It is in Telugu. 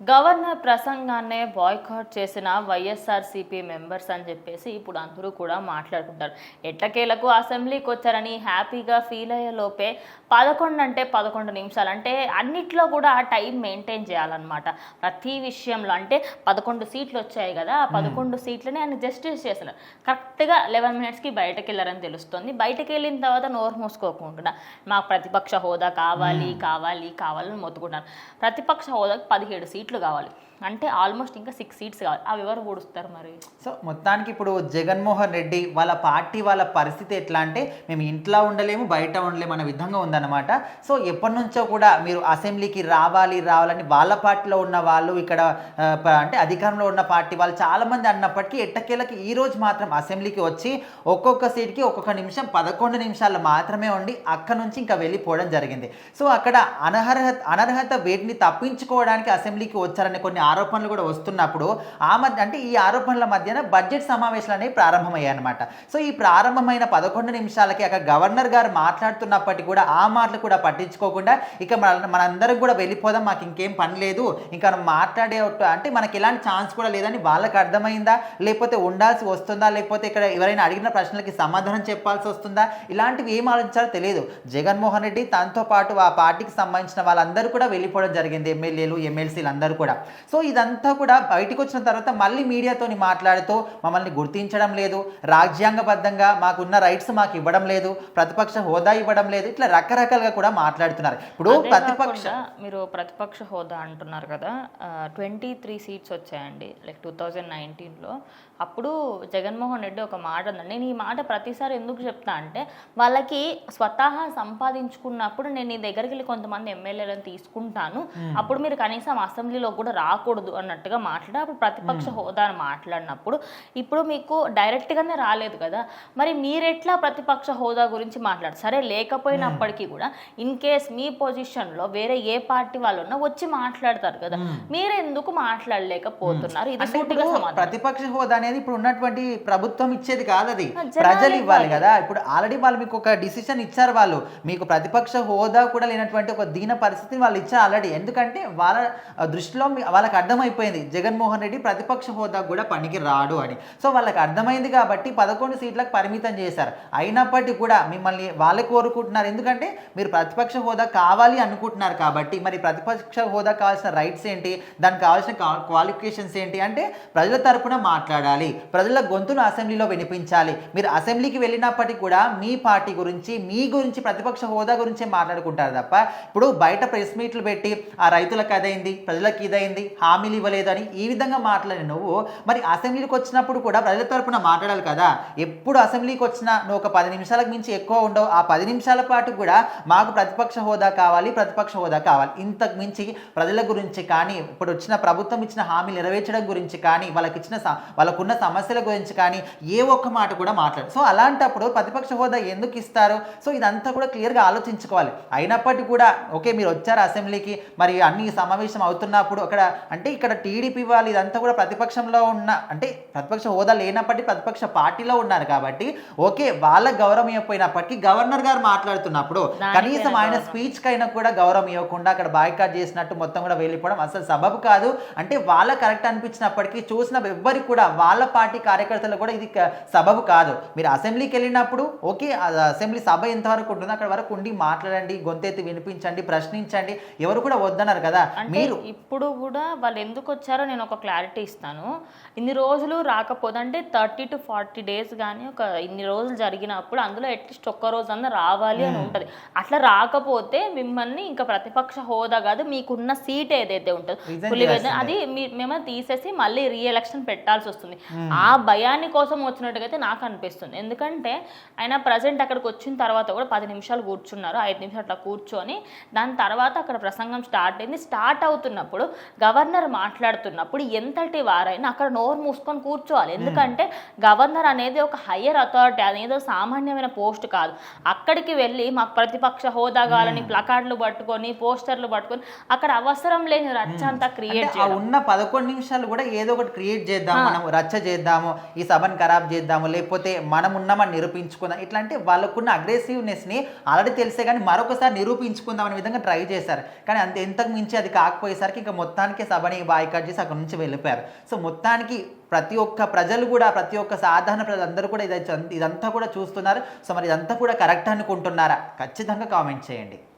గవర్నర్ ప్రసంగాన్నే బాయ్కాట్ చేసిన వైఎస్ఆర్సీపీ మెంబర్స్ అని చెప్పేసి ఇప్పుడు అందరూ కూడా మాట్లాడుకుంటారు. ఎట్టకేలకు అసెంబ్లీకి వచ్చారని హ్యాపీగా ఫీల్ అయ్యే లోపే 11 అంటే 11 నిమిషాలు అంటే అన్నిట్లో కూడా ఆ టైం మెయింటైన్ చేయాలన్నమాట. ప్రతి విషయంలో అంటే 11 సీట్లు వచ్చాయి కదా, ఆ 11 సీట్లని ఆయన జస్టిస్ చేస్తున్నారు. కరెక్ట్గా 11 మినిట్స్కి బయటకు వెళ్ళారని తెలుస్తుంది. బయటకు వెళ్ళిన తర్వాత నోరు మూసుకోకుండా మాకు ప్రతిపక్ష హోదా కావాలి కావాలి కావాలని మొత్తుకుంటున్నారు. ప్రతిపక్ష హోదాకి 17 సీట్లు కావాలి అంటే ఆల్మోస్ట్ ఇంకా 6 సీట్స్ కావాలి. అవి ఎవరు ఓడుస్తారు మరి? సో మొత్తానికి ఇప్పుడు జగన్మోహన్ రెడ్డి వాళ్ళ పార్టీ వాళ్ళ పరిస్థితి ఎట్లా అంటే మేము ఇంట్లో ఉండలేము బయట ఉండలేము అనే విధంగా ఉందన్నమాట. సో ఎప్పటి నుంచో కూడా మీరు అసెంబ్లీకి రావాలని వాళ్ళ పార్టీలో ఉన్న వాళ్ళు ఇక్కడ అంటే అధికారంలో ఉన్న పార్టీ వాళ్ళు చాలామంది అన్నప్పటికీ ఎట్టకేలకి ఈ రోజు మాత్రం అసెంబ్లీకి వచ్చి ఒక్కొక్క సీట్కి ఒక్కొక్క నిమిషం 11 నిమిషాలు మాత్రమే ఉండి అక్కడ నుంచి ఇంకా వెళ్ళిపోవడం జరిగింది. సో అక్కడ అనర్హత వేటిని తప్పించుకోవడానికి అసెంబ్లీకి వచ్చారనే కొన్ని ఆరోపణలు కూడా వస్తున్నప్పుడు అంటే ఈ ఆరోపణల మధ్యన బడ్జెట్ సమావేశాలు అనేవి ప్రారంభమయ్యాయి అనమాట. సో ఈ ప్రారంభమైన 11 నిమిషాలకి అక్కడ గవర్నర్ గారు మాట్లాడుతున్నప్పటికీ కూడా ఆ మాటలు కూడా పట్టించుకోకుండా ఇక మనందరం కూడా వెళ్ళిపోదాం, మాకు ఇంకేం పని లేదు, ఇంకా మాట్లాడే అంటే మనకి ఎలాంటి ఛాన్స్ కూడా లేదని వాళ్ళకి అర్థమైందా, లేకపోతే ఉండాల్సి వస్తుందా, లేకపోతే ఇక్కడ ఎవరైనా అడిగిన ప్రశ్నలకి సమాధానం చెప్పాల్సి వస్తుందా, ఇలాంటివి ఏం ఆలోచించాలో తెలియదు. జగన్మోహన్ రెడ్డి తనతో పాటు ఆ పార్టీకి సంబంధించిన వాళ్ళందరూ కూడా వెళ్ళిపోవడం జరిగింది, ఎమ్మెల్యేలు ఎమ్మెల్సీలు అందరూ కూడా. సో ఇదంతా కూడా బయటకు వచ్చిన తర్వాత మళ్ళీ మీడియాతోని మాట్లాడుతూ మమ్మల్ని గుర్తించడం లేదు, రాజ్యాంగబద్ధంగా మాకున్న రైట్స్ మాకు ఇవ్వడం లేదు, ప్రతిపక్ష హోదా ఇవ్వడం లేదు, ఇట్లా రకరకాలుగా కూడా మాట్లాడుతున్నారు. ఇప్పుడు మీరు ప్రతిపక్ష హోదా అంటున్నారు కదా, 23 సీట్స్ వచ్చాయండి లైక్ 2019లో. అప్పుడు జగన్మోహన్ రెడ్డి ఒక మాట ఉందండి. నేను ఈ మాట ప్రతిసారి ఎందుకు చెప్తా అంటే వాళ్ళకి స్వతహా సంపాదించుకున్నప్పుడు నేను నీ దగ్గరికి వెళ్ళి కొంతమంది ఎమ్మెల్యేలను తీసుకుంటాను, అప్పుడు మీరు కనీసం అసెంబ్లీలో కూడా రాకూడదు అన్నట్టుగా మాట్లాడి అప్పుడు ప్రతిపక్ష హోదా అని మాట్లాడినప్పుడు ఇప్పుడు మీకు డైరెక్ట్గానే రాలేదు కదా, మరి మీరెట్లా ప్రతిపక్ష హోదా గురించి మాట్లాడారు? సరే లేకపోయినప్పటికీ కూడా ఇన్ కేస్ మీ పొజిషన్లో వేరే ఏ పార్టీ వాళ్ళు ఉన్నా వచ్చి మాట్లాడతారు కదా, మీరెందుకు మాట్లాడలేకపోతున్నారు? ఇది సూటిగా సమాధానం. ప్రతిపక్ష హోదా అనేది ఇప్పుడు ఉన్నటువంటి ప్రభుత్వం ఇచ్చేది కాదు, అది ప్రజలు ఇవ్వాలి కదా. ఇప్పుడు ఆల్రెడీ వాళ్ళు మీకు ఒక డిసిషన్ ఇచ్చారు, వాళ్ళు మీకు ప్రతిపక్ష హోదా కూడా లేనటువంటి ఒక దీన పరిస్థితిని వాళ్ళు ఇచ్చారు ఆల్రెడీ. ఎందుకంటే వాళ్ళ దృష్టిలో వాళ్ళకి అర్థమైపోయింది జగన్మోహన్ రెడ్డి ప్రతిపక్ష హోదా కూడా పనికి రాడు అని. సో వాళ్ళకి అర్థమైంది కాబట్టి 11 సీట్లకు పరిమితం చేశారు. అయినప్పటికీ కూడా మిమ్మల్ని వాళ్ళే కోరుకుంటున్నారు, ఎందుకంటే మీరు ప్రతిపక్ష హోదా కావాలి అనుకుంటున్నారు కాబట్టి. మరి ప్రతిపక్ష హోదా కావాల్సిన రైట్స్ ఏంటి, దానికి కావాల్సిన క్వాలిఫికేషన్స్ ఏంటి అంటే ప్రజల తరపున మాట్లాడాలి, ప్రజల గొంతును అసెంబ్లీలో వినిపించాలి. మీరు అసెంబ్లీకి వెళ్ళినప్పటికీ కూడా మీ పార్టీ గురించి మీ గురించి ప్రతిపక్ష హోదా గురించే మాట్లాడుకుంటారు తప్ప ఇప్పుడు బయట ప్రెస్ మీట్లు పెట్టి ఆ రైతులకు అదైంది ప్రజలకు ఇదైంది హామీలు ఇవ్వలేదు అని ఈ విధంగా మాట్లాడి నువ్వు మరి అసెంబ్లీకి వచ్చినప్పుడు కూడా ప్రజల తరపున మాట్లాడాలి కదా. ఎప్పుడు అసెంబ్లీకి వచ్చినా నువ్వు ఒక 10 నిమిషాలకు మించి ఎక్కువ ఉండవు, ఆ 10 నిమిషాల పాటు కూడా మాకు ప్రతిపక్ష హోదా కావాలి ప్రతిపక్ష హోదా కావాలి, ఇంతకు మించి ప్రజల గురించి కానీ ఇప్పుడు వచ్చిన ప్రభుత్వం ఇచ్చిన హామీలు నెరవేర్చడం గురించి కానీ వాళ్ళకున్న సమస్యల గురించి కానీ ఏ ఒక్క మాట కూడా మాట్లాడు. సో అలాంటప్పుడు ప్రతిపక్ష హోదా ఎందుకు ఇస్తారు? సో ఇదంతా కూడా క్లియర్గా ఆలోచించుకోవాలి. అయినప్పటికీ కూడా ఓకే మీరు వచ్చారు అసెంబ్లీకి, మరి అన్ని సమావేశం అవుతున్నప్పుడు అక్కడ అంటే ఇక్కడ టీడీపీ వాళ్ళు ఇదంతా కూడా ప్రతిపక్షంలో ఉన్న అంటే ప్రతిపక్ష హోదా లేనప్పటికీ ప్రతిపక్ష పార్టీలో ఉన్నారు కాబట్టి ఓకే వాళ్ళ గౌరవం ఇవ్వకపోయినప్పటికీ గవర్నర్ గారు మాట్లాడుతున్నప్పుడు కనీసం ఆయన స్పీచ్ కైనా కూడా గౌరవం ఇవ్వకుండా అక్కడ బాయ్కాట్ చేసినట్టు మొత్తం కూడా వెళ్ళిపోవడం అసలు సబబు కాదు. అంటే వాళ్ళ కరెక్ట్ అనిపించినప్పటికీ చూసిన ఎవ్వరికి కూడా వాళ్ళ పార్టీ కార్యకర్తలు కూడా ఇది సబబు కాదు. మీరు అసెంబ్లీకి వెళ్ళినప్పుడు ఓకే అసెంబ్లీ సభ ఎంతవరకు ఉంటుందో అక్కడ వరకు ఉండి మాట్లాడండి, గొంతెత్తి వినిపించండి, ప్రశ్నించండి, ఎవరు కూడా వద్దన్నారు కదా. మీరు ఇప్పుడు కూడా వాళ్ళు ఎందుకు వచ్చారో నేను ఒక క్లారిటీ ఇస్తాను. ఇన్ని రోజులు రాకపోతే అంటే 30 to 40 డేస్ కానీ ఒక ఇన్ని రోజులు జరిగినప్పుడు అందులో అట్లీస్ట్ ఒక్క రోజు అన్న రావాలి అని ఉంటుంది. అట్లా రాకపోతే మిమ్మల్ని ఇంకా ప్రతిపక్ష హోదా కాదు మీకున్న సీట్ ఏదైతే ఉంటుందో అది మేము తీసేసి మళ్ళీ రీఎలక్షన్ పెట్టాల్సి వస్తుంది. ఆ భయాన్ని కోసం వచ్చినట్టుగా నాకు అనిపిస్తుంది. ఎందుకంటే ఆయన ప్రజెంట్ అక్కడికి వచ్చిన తర్వాత కూడా 10 నిమిషాలు కూర్చున్నారు, 5 నిమిషాలు అట్లా కూర్చొని దాని తర్వాత అక్కడ ప్రసంగం స్టార్ట్ అయింది. స్టార్ట్ అవుతున్నప్పుడు గవర్నర్ మాట్లాడుతున్నప్పుడు ఎంతటి వారైనా అక్కడ నోరు మూసుకొని కూర్చోవాలి. ఎందుకంటే గవర్నర్ అనేది ఒక హయ్యర్ అథారిటీ, అనేదో సామాన్యమైన పోస్ట్ కాదు. అక్కడికి వెళ్ళి మాకు ప్రతిపక్ష హోదా కావాలని ప్లకార్డులు పట్టుకొని పోస్టర్లు పట్టుకొని అక్కడ అవసరం లేని రచ్చ అంతా క్రియేట్ చేయాలి. ఉన్న 11 నిమిషాలు కూడా ఏదో ఒకటి క్రియేట్ చేద్దాం, మనం రచ్చ చేద్దాము, ఈ సభను ఖరాబ్ చేద్దాము, లేకపోతే మనం ఉన్నామని నిరూపించుకుందాం, ఇట్లా అంటే వాళ్ళకున్న అగ్రెసివ్నెస్ని ఆల్రెడీ తెలిసే కానీ మరొకసారి నిరూపించుకుందాం అనే విధంగా ట్రై చేశారు. కానీ అంత ఎంతకు మించి అది కాకపోయేసరికి ఇంకా మొత్తానికి సభ సభని బాయ్కాట్ చేసి అక్కడ నుంచి వెళ్ళిపోయారు. సో మొత్తానికి ప్రతి ఒక్క ప్రజలు కూడా, ప్రతి ఒక్క సాధారణ ప్రజలందరూ కూడా ఇదంతా కూడా చూస్తున్నారు. సో మరి ఇదంతా కూడా కరెక్ట్ అనుకుంటున్నారా? ఖచ్చితంగా కామెంట్ చేయండి.